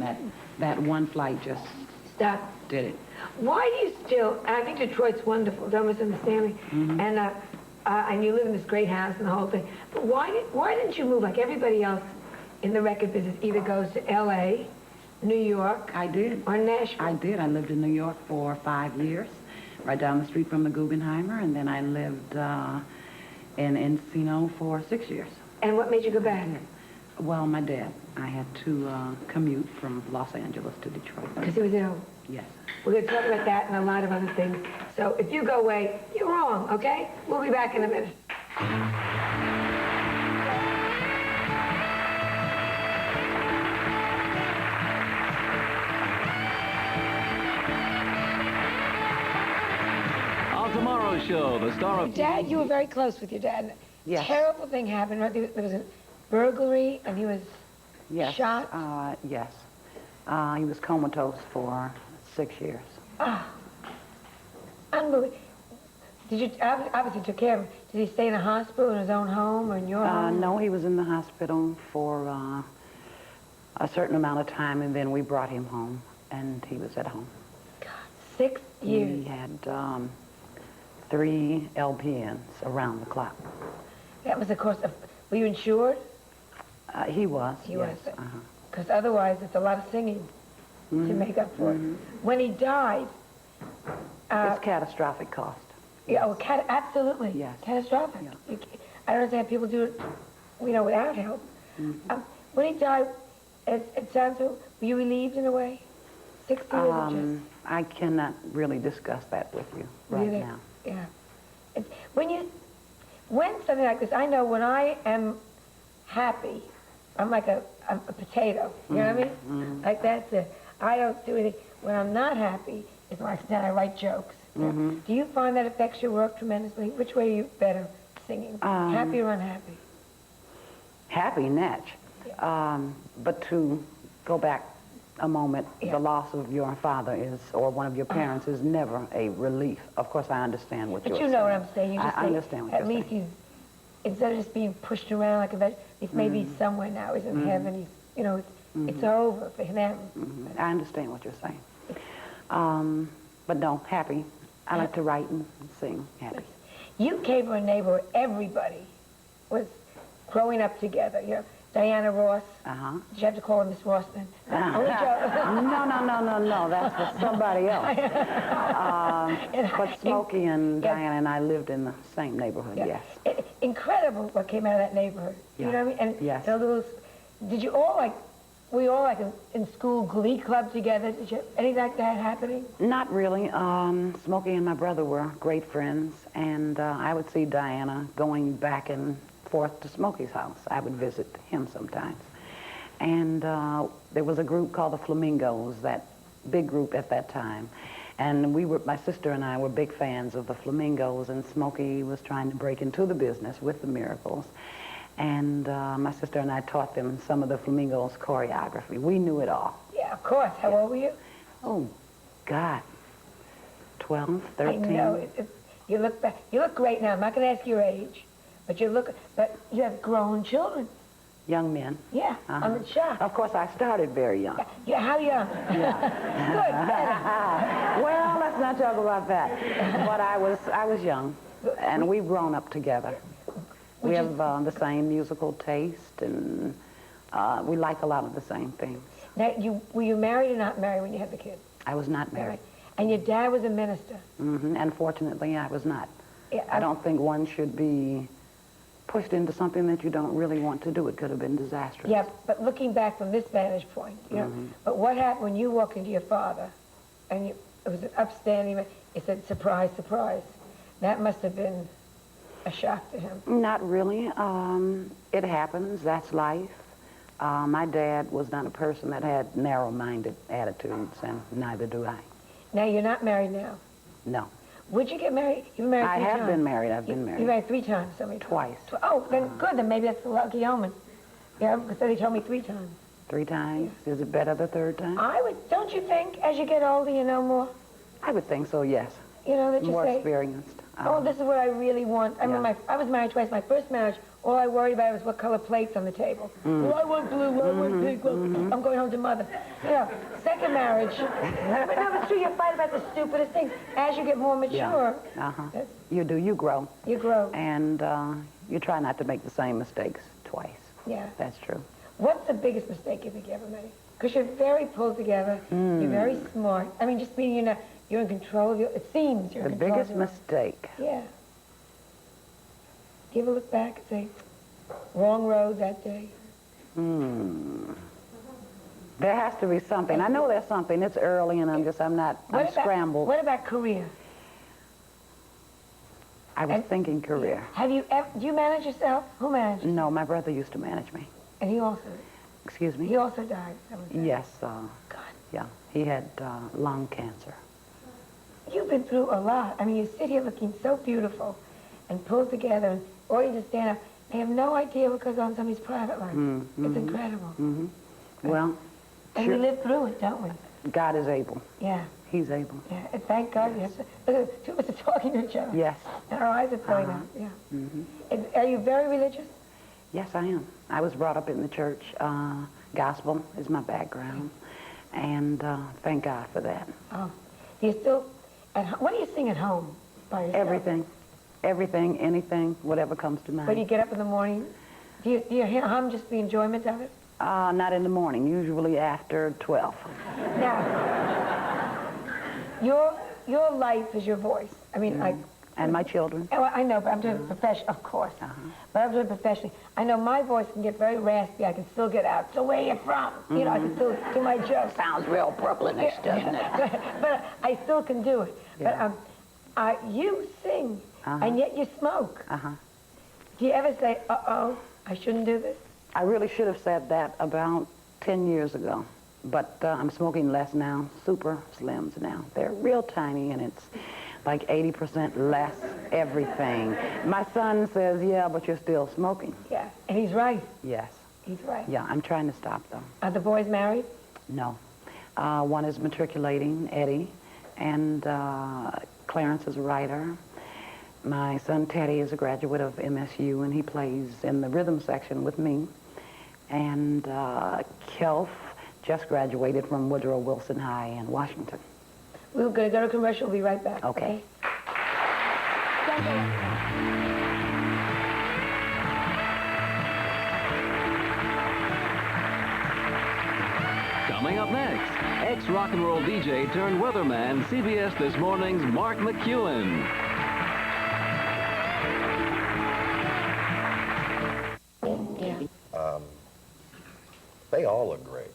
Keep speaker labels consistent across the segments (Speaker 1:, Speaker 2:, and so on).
Speaker 1: and that one flight just did it.
Speaker 2: Why do you still, I think Detroit's wonderful, don't misunderstand me, and you live in this great house and the whole thing, but why didn't you move like everybody else in the record business, either goes to L.A., New York,
Speaker 1: I did.
Speaker 2: or Nashville?
Speaker 1: I did. I lived in New York for 5 years, right down the street from the Guggenheimer, and then I lived in Encino for 6 years.
Speaker 2: And what made you go back?
Speaker 1: Well, my dad. I had to commute from Los Angeles to Detroit.
Speaker 2: Because he was ill?
Speaker 1: Yes.
Speaker 2: We're going to talk about that and a lot of other things. So if you go away, you're wrong, okay? We'll be back in a minute.
Speaker 3: On tomorrow's show, the star of...
Speaker 2: Dad, you were very close with your dad.
Speaker 1: Yes.
Speaker 2: Terrible thing happened, right? There was a burglary and he was shot?
Speaker 1: Yes. He was comatose for 6 years.
Speaker 2: Ah, unbelievable. Did you, obviously took care of him. Did he stay in a hospital, in his own home, or in your home?
Speaker 1: No, he was in the hospital for a certain amount of time, and then we brought him home, and he was at home.
Speaker 2: God, 6 years.
Speaker 1: He had 3 LPNs around the clock.
Speaker 2: That was, of course, were you insured?
Speaker 1: He was,
Speaker 2: He
Speaker 1: yes.
Speaker 2: was. Because otherwise, it's a lot of singing to make up for it. When he died...
Speaker 1: it's catastrophic cost.
Speaker 2: Yeah, well, absolutely.
Speaker 1: Yes.
Speaker 2: Catastrophic.
Speaker 1: Yeah.
Speaker 2: I don't understand people do it, without help. When he died, it sounds so... Were you relieved in a way? 60 years or just...
Speaker 1: I cannot really discuss that with you right now.
Speaker 2: Yeah. When something like this, I know when I am happy, I'm like a potato, you know what I mean? Like that's it. I don't do anything. When I'm not happy, is when I write jokes. Do you find that affects your work tremendously? Which way are you better singing? Happy or unhappy?
Speaker 1: Happy, natch. But to go back a moment, the loss of your father or one of your parents is never a relief. Of course, I understand what you're saying.
Speaker 2: But you know what I'm saying. You just
Speaker 1: I understand what you're saying.
Speaker 2: At least instead of just being pushed around like a vegetable, he's maybe somewhere now. He's in heaven. He's, it's over for him.
Speaker 1: I understand what you're saying. But no, happy. I like to write and sing. Happy.
Speaker 2: You came from a neighborhood where everybody was growing up together. Diana Ross. Did you have to call her Miss Ross then?
Speaker 1: No. That's for somebody else. But Smokey and Diana and I lived in the same neighborhood, yes.
Speaker 2: Incredible what came out of that neighborhood. You know what I mean? And
Speaker 1: yes.
Speaker 2: Did you all were you all in school glee club together? Did you anything like that happening?
Speaker 1: Not really. Smokey and my brother were great friends, and I would see Diana going back and forth to Smokey's house. I would visit him sometimes. And there was a group called the Flamingos, that big group at that time. And my sister and I were big fans of the Flamingos, and Smokey was trying to break into the business with the Miracles. And my sister and I taught them some of the Flamingos' choreography. We knew it all.
Speaker 2: Yeah, of course. How old were you?
Speaker 1: Oh, God. 12, 13.
Speaker 2: I know. You look back. You look great now. I'm not going to ask your age. But you have grown children.
Speaker 1: Young men.
Speaker 2: Yeah, I'm in shock.
Speaker 1: Of course, I started very young.
Speaker 2: Yeah, how young?
Speaker 1: Good. Well, let's not talk about that. But I was young, and we've grown up together. We have the same musical taste, and we like a lot of the same things.
Speaker 2: Now, were you married or not married when you had the kid?
Speaker 1: I was not married.
Speaker 2: And your dad was a minister?
Speaker 1: Unfortunately, I was not.
Speaker 2: Yeah,
Speaker 1: I don't think one should be pushed into something that you don't really want to do. It could have been disastrous.
Speaker 2: Yeah, but looking back from this vantage point, but what happened when you walked into your father, and it was an upstanding man, he said, surprise, surprise. That must have been a shock to him.
Speaker 1: Not really. It happens. That's life. My dad was not a person that had narrow-minded attitudes, and neither do I.
Speaker 2: Now, you're not married now?
Speaker 1: No.
Speaker 2: Would you get married? You were married 3 times.
Speaker 1: I have been married. I've been married.
Speaker 2: You married 3 times.
Speaker 1: Twice.
Speaker 2: Oh, then good. Then maybe that's a lucky omen. Yeah, because they told me 3 times.
Speaker 1: 3 times? Yeah. Is it better the 3rd time?
Speaker 2: Don't you think, as you get older, you know more?
Speaker 1: I would think so, yes.
Speaker 2: You know, that you
Speaker 1: more
Speaker 2: say,
Speaker 1: experienced.
Speaker 2: oh, this is what I really want. I mean, I was married twice. My first marriage, all I worried about was what color plates on the table. Well, I want blue, I want pink, well, I'm going home to mother. You know, second marriage, but no, it's true, you fight about the stupidest things. As you get more mature,
Speaker 1: You do. You grow.
Speaker 2: you grow.
Speaker 1: And you try not to make the same mistakes twice.
Speaker 2: Yeah.
Speaker 1: That's true.
Speaker 2: What's the biggest mistake you think you ever made? Because you're very pulled together, you're very smart. I mean, just meaning you're in control of your, it seems you're
Speaker 1: The
Speaker 2: in control
Speaker 1: biggest
Speaker 2: of your,
Speaker 1: mistake.
Speaker 2: yeah. Do you ever look back and say, wrong road that day?
Speaker 1: There has to be something. I know there's something. It's early, and I'm scrambled.
Speaker 2: What about career?
Speaker 1: I was thinking career.
Speaker 2: Have you ever, do you manage yourself? Who manages?
Speaker 1: No, my brother used to manage me.
Speaker 2: And he also
Speaker 1: Excuse me?
Speaker 2: died. Someone said.
Speaker 1: Yes.
Speaker 2: God.
Speaker 1: Yeah. He had lung cancer.
Speaker 2: You've been through a lot. I mean, you sit here looking so beautiful and pulled together, and all you just stand up. They have no idea what goes on in somebody's private life. It's incredible.
Speaker 1: Well,
Speaker 2: And we live through it, don't we?
Speaker 1: God is able.
Speaker 2: Yeah.
Speaker 1: He's able.
Speaker 2: Yeah. And thank God. Yes. Look at two of us are talking to each other.
Speaker 1: Yes.
Speaker 2: And our eyes are filling up. Yeah. And are you very religious?
Speaker 1: Yes, I am. I was brought up in the church. Gospel is my background. And thank God for that.
Speaker 2: Oh. Do you still, what do you sing at home by yourself?
Speaker 1: Everything. Everything, anything, whatever comes to mind.
Speaker 2: When you get up in the morning, do you hum just the enjoyment of it?
Speaker 1: Not in the morning, usually after 12.
Speaker 2: Now, your life is your voice. I mean, like...
Speaker 1: And my children.
Speaker 2: Oh, I know, but I'm doing it professionally, of course. But I'm doing it professionally. I know my voice can get very raspy. I can still get out. So where you from? You know, I can still do my jokes.
Speaker 1: Sounds real Brooklynish, doesn't it?
Speaker 2: But I still can do it.
Speaker 1: Yeah.
Speaker 2: But you sing, and yet you smoke. Do you ever say, uh-oh, I shouldn't do this?
Speaker 1: I really should have said that about 10 years ago. But I'm smoking less now, super slims now. They're real tiny, and it's like 80% less everything. My son says, yeah, but you're still smoking.
Speaker 2: Yeah, and he's right.
Speaker 1: Yes.
Speaker 2: He's right.
Speaker 1: Yeah, I'm trying to stop them.
Speaker 2: Are the boys married?
Speaker 1: No. One is matriculating, Eddie, and Clarence is a writer. My son Teddy is a graduate of MSU, and he plays in the rhythm section with me. And Kelf just graduated from Woodrow Wilson High in Washington.
Speaker 2: We're going to go to commercial. We'll be right back.
Speaker 1: Okay.
Speaker 3: Coming up next, ex-rock and roll DJ turned weatherman, CBS This Morning's Mark McEwen.
Speaker 4: They all look great.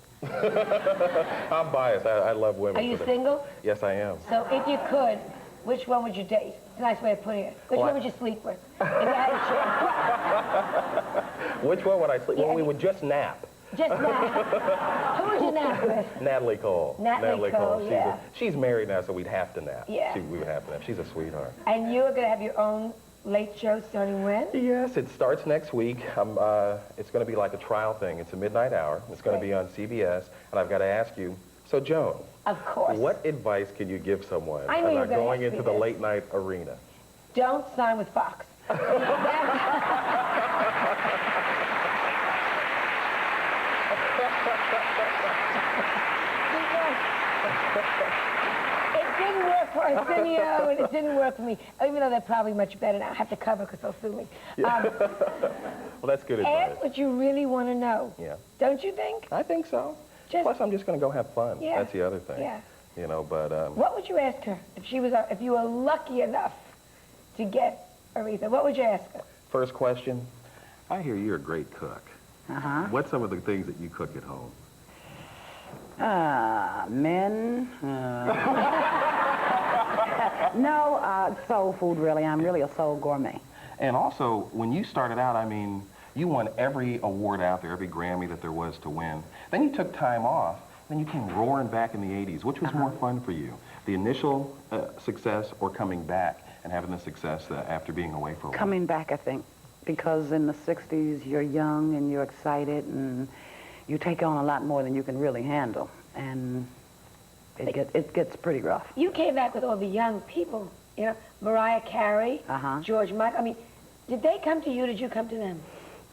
Speaker 4: I'm biased. I love women.
Speaker 2: Are you single?
Speaker 4: Yes, I am.
Speaker 2: So if you could, which one would you date? It's a nice way of putting it. Which one would you sleep with? If you had a choice.
Speaker 4: Which one would I sleep?
Speaker 2: Yeah.
Speaker 4: Well, we would just nap.
Speaker 2: Just nap. Who would you nap with?
Speaker 4: Natalie Cole.
Speaker 2: Natalie Cole, yeah.
Speaker 4: She's married now, so we'd have to nap.
Speaker 2: Yeah.
Speaker 4: We would have to nap. She's a sweetheart.
Speaker 2: And you are going to have your own late show starting when?
Speaker 4: Yes, it starts next week. It's going to be like a trial thing. It's a midnight hour. It's going to be on CBS, and I've got to ask you, so Joan,
Speaker 2: Of course.
Speaker 4: what advice can you give someone
Speaker 2: I knew you were
Speaker 4: about
Speaker 2: gonna
Speaker 4: going
Speaker 2: ask me
Speaker 4: into the
Speaker 2: this.
Speaker 4: late night arena?
Speaker 2: Don't sign with Fox. It didn't work for Arsenio, and it didn't work for me. Even though they're probably much better now. I have to cover because they'll sue me.
Speaker 4: Well, that's good advice.
Speaker 2: Ask what you really want to know.
Speaker 4: Yeah.
Speaker 2: Don't you think?
Speaker 4: I think so.
Speaker 2: Just-
Speaker 4: Plus, I'm just going to go have fun.
Speaker 2: Yeah.
Speaker 4: That's the other thing.
Speaker 2: Yeah.
Speaker 4: You know, but
Speaker 2: What would you ask her if you were lucky enough to get Aretha? What would you ask her?
Speaker 4: first question, I hear you're a great cook. What's some of the things that you cook at home?
Speaker 1: No, soul food, really. I'm really a soul gourmet.
Speaker 4: And also, when you started out, I mean, you won every award out there, every Grammy that there was to win. Then you took time off, then you came roaring back in the 80s. Which was more fun for you? The initial success or coming back and having the success after being away for a while?
Speaker 1: Coming back, I think, because in the 60s, you're young and you're excited and you take on a lot more than you can really handle. And it gets pretty rough.
Speaker 2: You came back with all the young people, you know, Mariah Carey, George Michael. I mean, did they come to you? Did you come to them?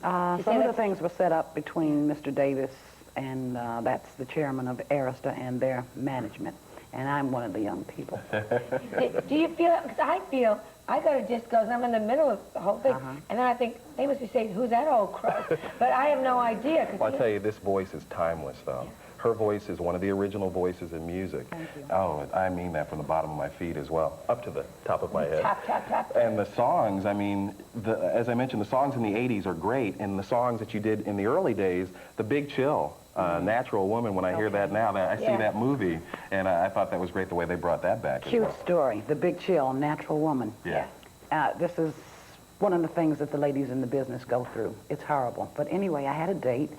Speaker 1: Some of the things were set up between Mr. Davis and that's the chairman of Aretha and their management. And I'm one of the young people.
Speaker 2: Do you feel, because I feel, I go to discos and I'm in the middle of the whole thing, and then I think, they must be saying, who's that old crow? But I have no idea.
Speaker 4: Well, I tell you, this voice is timeless, though. Her voice is one of the original voices in music.
Speaker 1: Thank you.
Speaker 4: Oh, I mean that from the bottom of my feet as well, up to the top of my head.
Speaker 2: Tap, tap, tap.
Speaker 4: And the songs, I mean, as I mentioned, the songs in the 80s are great, and the songs that you did in the early days, The Big Chill, Natural Woman, when I hear that now, I see that movie, and I thought that was great the way they brought that back.
Speaker 1: Cute story, The Big Chill, Natural Woman.
Speaker 4: Yeah.
Speaker 1: This is one of the things that the ladies in the business go through. It's horrible. But anyway, I had a date.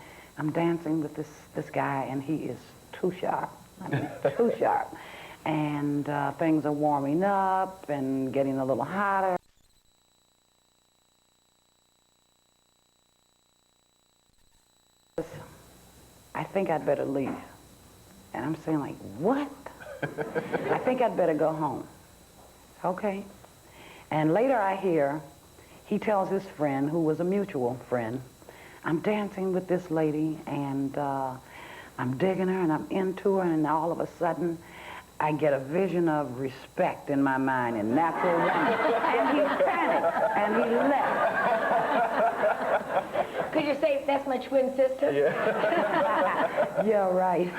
Speaker 1: I'm dancing with this guy, and he is too sharp. I mean, too sharp. And things are warming up and getting a little hotter. I think I'd better leave. And I'm saying, like, what? I think I'd better go home. Okay. And later I hear he tells his friend, who was a mutual friend, I'm dancing with this lady, and I'm digging her, and I'm into her, and all of a sudden, I get a vision of respect in my mind and natural woman. And he panicked, and he left.
Speaker 2: Could you say, that's my twin sister?
Speaker 4: Yeah.
Speaker 1: Yeah, right.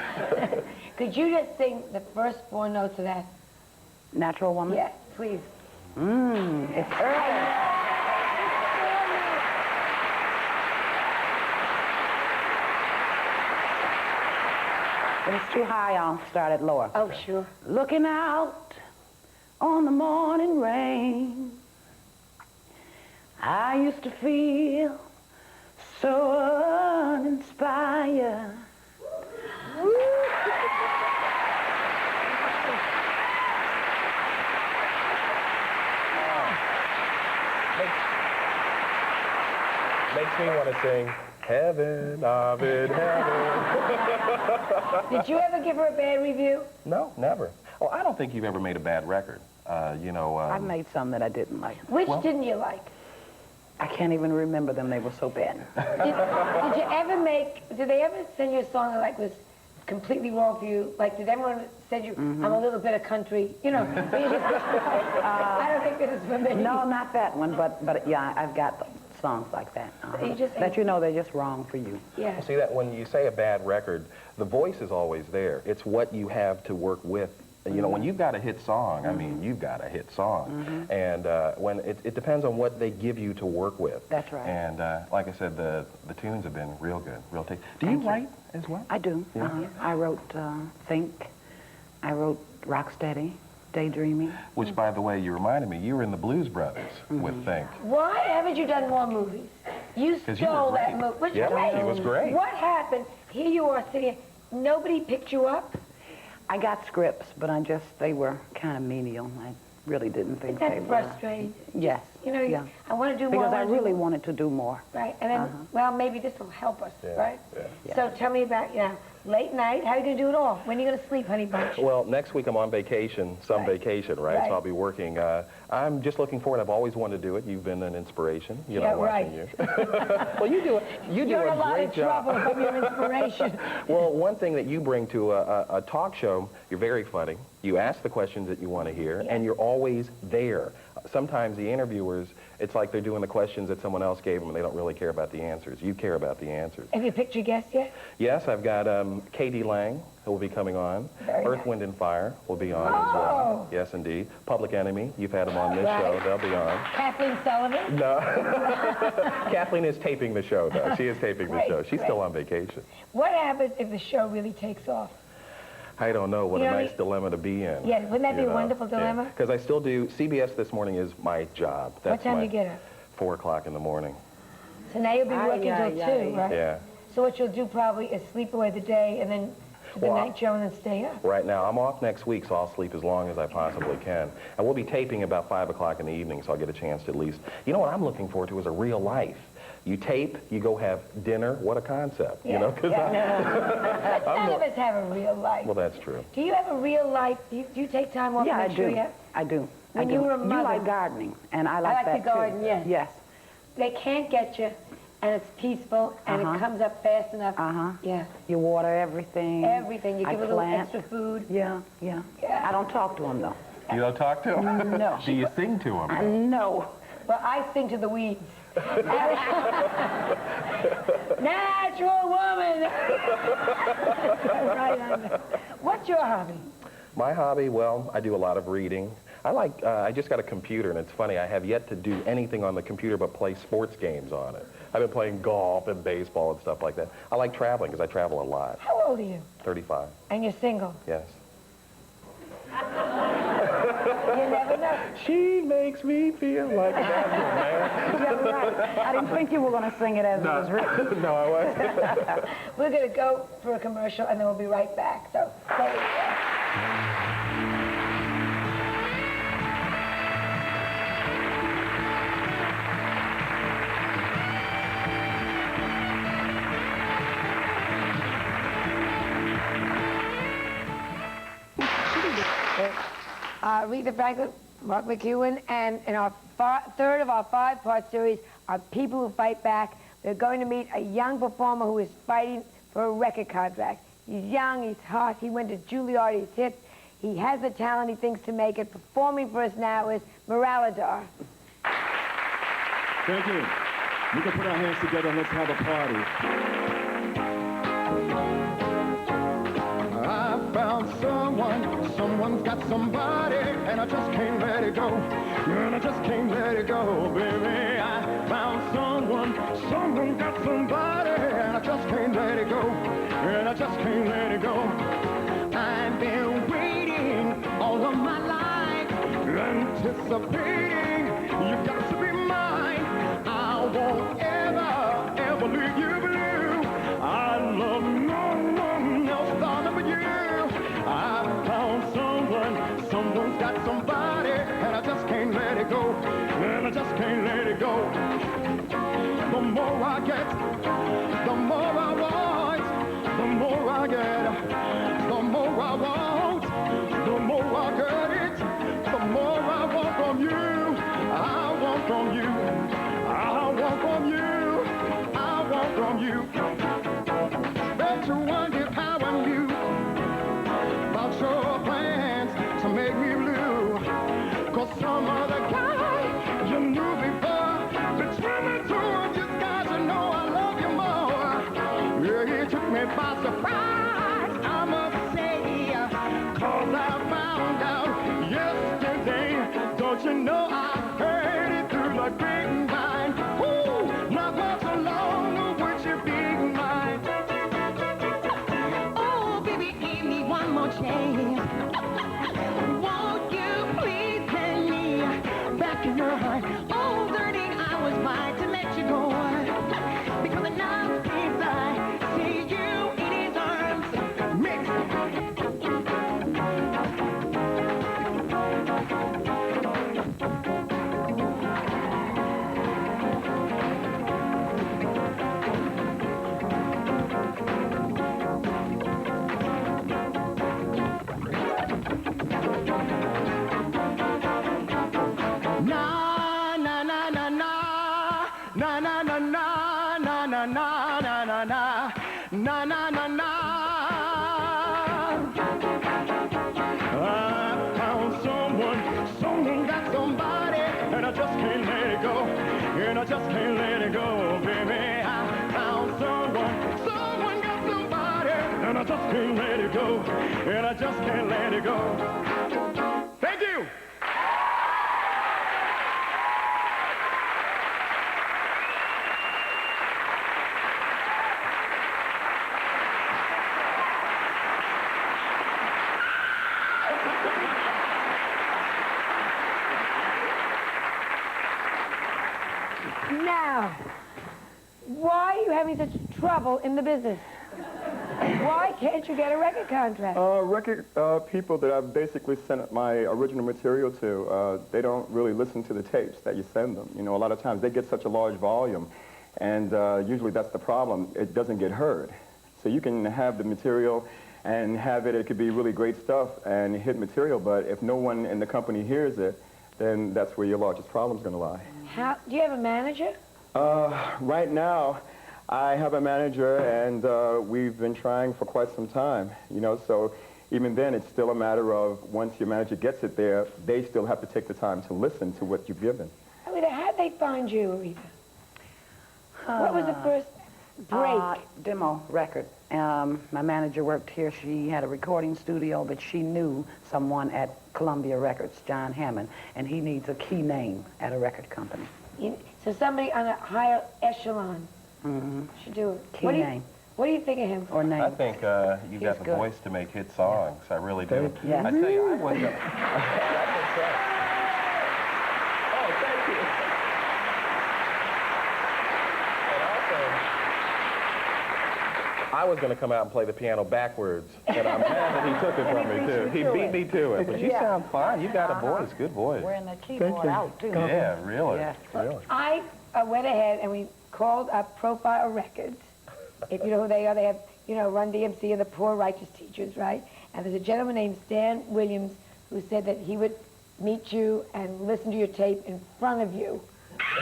Speaker 2: Could you just sing the first 4 notes of that?
Speaker 1: Natural woman?
Speaker 2: Yes, please.
Speaker 1: It's early. If it's too high, I'll start it lower.
Speaker 2: Oh, sure.
Speaker 1: Looking out on the morning rain, I used to feel so uninspired.
Speaker 4: Makes me want to sing, Heaven, I'm in heaven.
Speaker 2: Did you ever give her a bad review?
Speaker 4: No, never. Oh, I don't think you've ever made a bad record. You know...
Speaker 1: I've made some that I didn't like.
Speaker 2: Which didn't you like?
Speaker 1: I can't even remember them. They were so bad.
Speaker 2: Did you ever did they ever send you a song that, like, was completely wrong for you? Like, did everyone send you, I'm a little bit of country? You know, but you just, I don't think this is for me.
Speaker 1: No, not that one, but yeah, I've got songs like that.
Speaker 2: You just-
Speaker 1: that you know they're just wrong for you.
Speaker 2: Yeah.
Speaker 4: See, that when you say a bad record, the voice is always there. It's what you have to work with. You know, when you've got a hit song, I mean, you've got a hit song. And when it depends on what they give you to work with.
Speaker 1: That's right.
Speaker 4: And like I said, the tunes have been real good, real tasty. Do you write as well?
Speaker 1: I do.
Speaker 4: Yeah.
Speaker 1: I wrote Think. I wrote Rocksteady, Daydreaming.
Speaker 4: Which, by the way, you reminded me, you were in the Blues Brothers with Think.
Speaker 2: Why haven't you done more movies? You
Speaker 4: 'Cause you were
Speaker 2: stole that
Speaker 4: great.
Speaker 2: movie. Was
Speaker 4: Yeah,
Speaker 2: great.
Speaker 4: she was great.
Speaker 2: What happened? Here you are sitting, nobody picked you up?
Speaker 1: I got scripts, but they were kind of menial. I really didn't think they
Speaker 2: That's
Speaker 1: were.
Speaker 2: frustrating.
Speaker 1: Yes.
Speaker 2: You know,
Speaker 1: yeah.
Speaker 2: I want to do more.
Speaker 1: Because I
Speaker 2: wanna do
Speaker 1: really
Speaker 2: more.
Speaker 1: wanted to do more.
Speaker 2: Right, and then, well, maybe this will help us,
Speaker 4: Yeah,
Speaker 2: right?
Speaker 4: yeah.
Speaker 2: So tell me about, late night, how are you going to do it all? When are you going to sleep, honey bunch?
Speaker 4: Well, next week I'm on vacation, vacation, right?
Speaker 2: Right.
Speaker 4: So I'll be working. I'm just looking forward. I've always wanted to do it. You've been an inspiration, you know, watching you. Well, you do it. You do
Speaker 2: You're in
Speaker 4: a
Speaker 2: a lot
Speaker 4: great
Speaker 2: of
Speaker 4: job.
Speaker 2: trouble from your inspiration.
Speaker 4: Well, one thing that you bring to a talk show, you're very funny. You ask the questions that you want to hear, and you're always there. Sometimes the interviewers, it's like they're doing the questions that someone else gave them, and they don't really care about the answers. You care about the answers.
Speaker 2: Have you picked your guest yet?
Speaker 4: Yes, I've got Katie Lang, who will be coming on.
Speaker 2: Very
Speaker 4: Earth,
Speaker 2: nice.
Speaker 4: Wind, and Fire will be on as well. Yes, indeed. Public Enemy, you've had them on this show. They'll be on.
Speaker 2: Kathleen Sullivan?
Speaker 4: No. Kathleen is taping the show, though. She is taping the
Speaker 2: Great,
Speaker 4: show. She's
Speaker 2: great.
Speaker 4: still on vacation.
Speaker 2: What happens if the show really takes off?
Speaker 4: I don't know. What
Speaker 2: You
Speaker 4: a
Speaker 2: know,
Speaker 4: nice dilemma to be in.
Speaker 2: Yeah, wouldn't that be a wonderful dilemma?
Speaker 4: Because I still do, CBS this morning is my job.
Speaker 2: What time do you get up?
Speaker 4: 4 o'clock in the morning.
Speaker 2: So now you'll be working till 2, right?
Speaker 4: Yeah.
Speaker 2: So what you'll do probably is sleep away the day and then do the
Speaker 4: Well,
Speaker 2: night show and then stay up.
Speaker 4: Right now, I'm off next week, so I'll sleep as long as I possibly can. And we'll be taping about 5 o'clock in the evening, so I'll get a chance to at least... You know what I'm looking forward to is a real life. You tape, you go have dinner. What a concept, you know? 'Cause
Speaker 2: None of us have a real life.
Speaker 4: Well, that's true.
Speaker 2: Do you have a real life? Do you take time off?
Speaker 1: Yeah,
Speaker 2: to
Speaker 1: I
Speaker 2: make sure
Speaker 1: do.
Speaker 2: you have?
Speaker 1: I do.
Speaker 2: When
Speaker 1: I do.
Speaker 2: you were a
Speaker 1: You
Speaker 2: mother-
Speaker 1: like gardening, and I like
Speaker 2: like
Speaker 1: that
Speaker 2: to garden,
Speaker 1: too.
Speaker 2: yes.
Speaker 1: Yes.
Speaker 2: They can't get you and it's peaceful, and it comes up fast enough. Yeah.
Speaker 1: You water everything.
Speaker 2: Everything. You
Speaker 1: I
Speaker 2: give a little
Speaker 1: plant.
Speaker 2: extra food.
Speaker 1: Yeah. I don't talk to them, though.
Speaker 4: You don't talk to them?
Speaker 1: No.
Speaker 4: Do you sing to them?
Speaker 1: No.
Speaker 2: Well, I sing to the weeds. Natural woman. Right on there. What's your hobby?
Speaker 4: My hobby, well, I do a lot of reading. I just got a computer, and it's funny, I have yet to do anything on the computer but play sports games on it. I've been playing golf and baseball and stuff like that. I like traveling because I travel a lot.
Speaker 2: How old are you?
Speaker 4: 35.
Speaker 2: And you're single?
Speaker 4: Yes.
Speaker 2: You never know.
Speaker 4: She makes me feel like a man.
Speaker 1: Yeah, right. I didn't think you were going to sing it as it was written.
Speaker 4: No, I wasn't.
Speaker 2: We're going to go for a commercial, and then we'll be right back. So, stay there. Aretha Franklin, Mark McEwen, and in our third of our 5-part series, are People Who Fight Back. We're going to meet a young performer who is fighting for a record contract. He's young, he's hot, he went to Juilliard, he's hip, he has the talent, he thinks to make it. Performing for us now is Muralidhar.
Speaker 5: Thank you. We can put our hands together and let's have a party. I found someone's got somebody, and I just can't let it go. And I just can't let it go, baby. I found someone got somebody, and I just can't let it go. And I just can't let it go. I've been waiting all of my life, anticipating you got to be mine. I won't ever leave you blue. I love no one else but you. I found someone's got somebody, and I just can't let it go. And I just can't let it go. The more I get, the more I want. The more I get, the more I want. The more I get it, the more I want from you. I want from you. I want from you. I want from you. Bet you wonder how I'm you. About your plans to make me blue. Cause some other guy you knew before between the two of you guys, you know I love you more. Yeah, it took me by surprise, I must say. Cause I found out yesterday. Don't you know I heard it through the grapevine. Ooh, not much along with you being mine.
Speaker 6: Oh, baby, give me one more chance. Won't you please send me back in your heart? Oh, 13 hours by to let you go. Because now since I see you in his arms, mixed. Na na na na. I found someone got somebody, and I just can't let it go. And I just can't let it go, baby. I found someone got somebody, and I just can't let it go. And I just can't let it go. Thank you.
Speaker 2: Now, why are you having such trouble in the business? Why can't you get a record contract?
Speaker 5: Record people that I've basically sent my original material to, they don't really listen to the tapes that you send them. You know, a lot of times they get such a large volume, and usually that's the problem. It doesn't get heard. So you can have the material and have it could be really great stuff and hit material, but if no one in the company hears it, then that's where your largest problem is going to lie.
Speaker 2: Do you have a manager?
Speaker 7: Right now, I have a manager, and we've been trying for quite some time, you know, so even then it's still a matter of once your manager gets it there, they still have to take the time to listen to what you've given.
Speaker 2: Aretha, how'd they find you, Aretha? What was the first break?
Speaker 1: Demo record. My manager worked here. She had a recording studio, but she knew someone at Columbia Records, John Hammond, and he needs a key name at a record company.
Speaker 2: So somebody on a higher echelon should do it.
Speaker 1: Key name.
Speaker 2: What do you think of him?
Speaker 1: Or name.
Speaker 4: I think you got the
Speaker 1: good.
Speaker 4: voice to make hit songs. I really do.
Speaker 1: Yeah.
Speaker 4: I tell you, I was. Oh, thank you. And also, I was going to come out and play the piano backwards, and I'm mad that he took it from me too. He beat me to it. But you sound fine. You got a voice, good voice.
Speaker 1: Wearing the keyboard out, too.
Speaker 4: Yeah, really.
Speaker 1: Yeah.
Speaker 4: Really.
Speaker 2: I went ahead and we called up Profile Records. If you know who they are, they have, you know, Run DMC and the Poor Righteous Teachers, right? And there's a gentleman named Stan Williams who said that he would meet you and listen to your tape in front of you.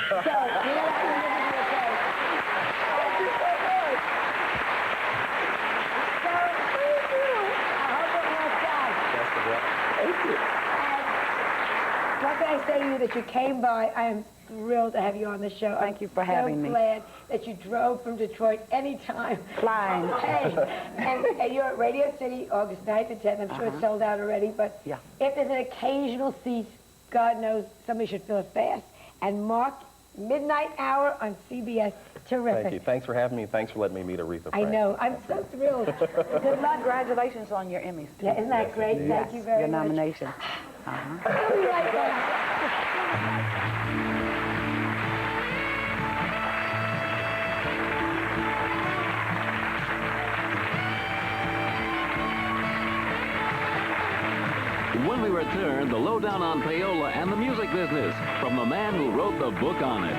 Speaker 2: So, you know, I can listen to your tape. Thank you so much. So, thank you. I hope it works out.
Speaker 7: Thank you.
Speaker 2: And what can I say to you that you came by? I am thrilled to have you on the show.
Speaker 1: Thank you for having me.
Speaker 2: I'm so glad that you drove from Detroit anytime.
Speaker 1: Flying.
Speaker 2: Hey, and you're at Radio City August 9th and 10th. I'm sure it's sold out already, but
Speaker 1: Yeah.
Speaker 2: if there's an occasional seat, God knows somebody should fill it fast. And Mark, midnight hour on CBS. Terrific.
Speaker 4: Thank you. Thanks for having me. Thanks for letting me meet Aretha
Speaker 2: I
Speaker 4: Franklin.
Speaker 2: know. I'm so thrilled. Good luck.
Speaker 1: Congratulations on your Emmys, too.
Speaker 2: Yeah, isn't that great?
Speaker 4: indeed.
Speaker 2: Thank you very
Speaker 1: Your
Speaker 2: much.
Speaker 1: nomination.
Speaker 2: We'll be right back.
Speaker 3: When we return, the lowdown on payola and the music business from the man who wrote the book on it.